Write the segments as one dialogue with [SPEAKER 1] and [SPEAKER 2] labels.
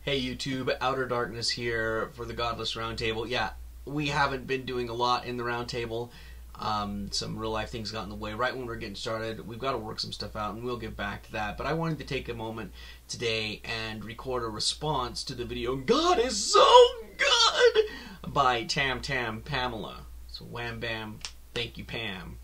[SPEAKER 1] Hey YouTube, Outer Darkness here for the Godless Roundtable. Yeah, we haven't been doing a lot in the Roundtable. Some real life things got in the way right when we were getting started. We've got to work some stuff out and we'll get back to that. But I wanted to take a moment today and record a response to the video "God is so good" by Tam Pamela. So wham bam, thank you Pam.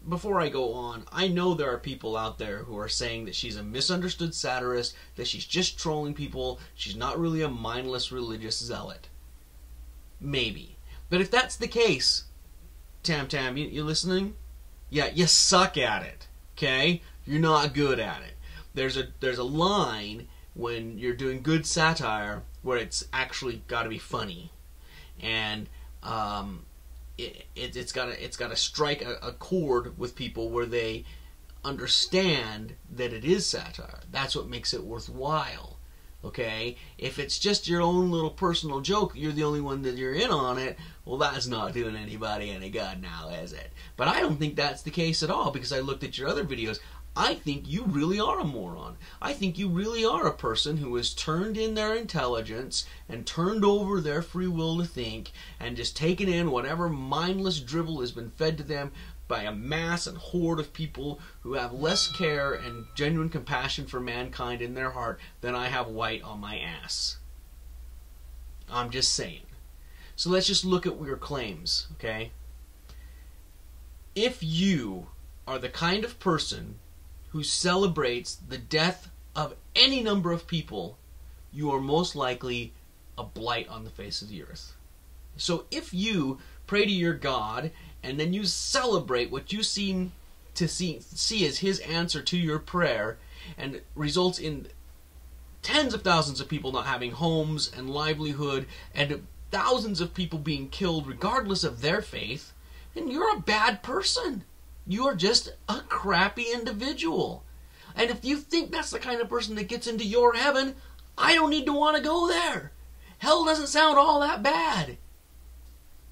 [SPEAKER 1] Before I go on, I know there are people out there who are saying that she's a misunderstood satirist, that she's just trolling people, she's not really a mindless religious zealot. Maybe. But if that's the case, Tam, you listening? Yeah, you suck at it, okay? You're not good at it. There's a line when you're doing good satire where it's actually got to be funny. And it's got to strike a chord with people where they understand that it is satire. That's what makes it worthwhile. Okay? If it's just your own little personal joke, you're the only one that you're in on it, well, that's not doing anybody any good now, is it? But I don't think that's the case at all, because I looked at your other videos. I think you really are a moron. I think you really are a person who has turned in their intelligence and turned over their free will to think and just taken in whatever mindless drivel has been fed to them by a mass and horde of people who have less care and genuine compassion for mankind in their heart than I have white on my ass. I'm just saying. So let's just look at your claims, okay? If you are the kind of person who celebrates the death of any number of people, you are most likely a blight on the face of the earth. So if you pray to your God and then you celebrate what you seem to see as his answer to your prayer, and it results in tens of thousands of people not having homes and livelihood and thousands of people being killed regardless of their faith, then you're a bad person. You are just a crappy individual. And if you think that's the kind of person that gets into your heaven, I don't need to want to go there. Hell doesn't sound all that bad.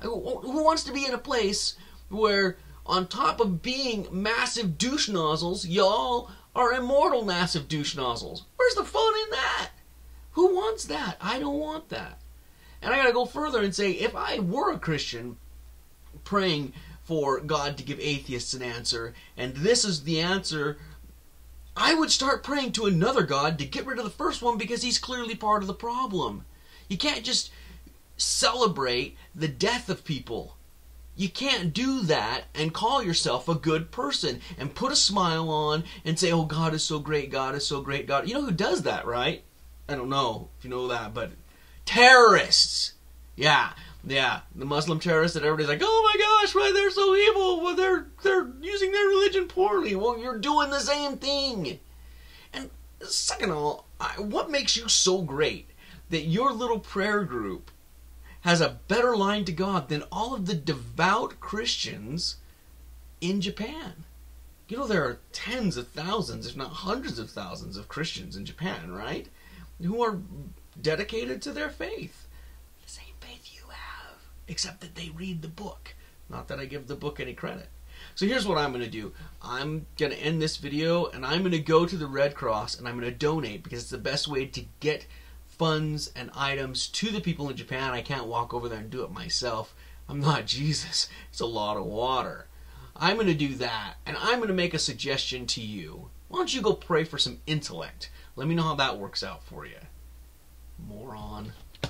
[SPEAKER 1] Who wants to be in a place where, on top of being massive douche nozzles, y'all are immortal massive douche nozzles? Where's the fun in that? Who wants that? I don't want that. And I gotta go further and say, if I were a Christian praying for God to give atheists an answer, and this is the answer, I would start praying to another God to get rid of the first one, because he's clearly part of the problem. You can't just celebrate the death of people. You can't do that and call yourself a good person and put a smile on and say, oh, God is so great, God is so great, God. You know who does that, right? I don't know if you know that, but terrorists. Yeah, the Muslim terrorists that everybody's like, oh my gosh, why they're so evil, well, they're using their religion poorly. Well, you're doing the same thing. And second of all, what makes you so great that your little prayer group has a better line to God than all of the devout Christians in Japan? You know, there are tens of thousands, if not hundreds of thousands of Christians in Japan, right? Who are dedicated to their faith. The same faith you have, except that they read the book. Not that I give the book any credit. So here's what I'm going to do. I'm going to end this video and I'm going to go to the Red Cross and I'm going to donate, because it's the best way to get funds and items to the people in Japan. I can't walk over there and do it myself. I'm not Jesus. It's a lot of water. I'm going to do that, and I'm going to make a suggestion to you. Why don't you go pray for some intellect? Let me know how that works out for you.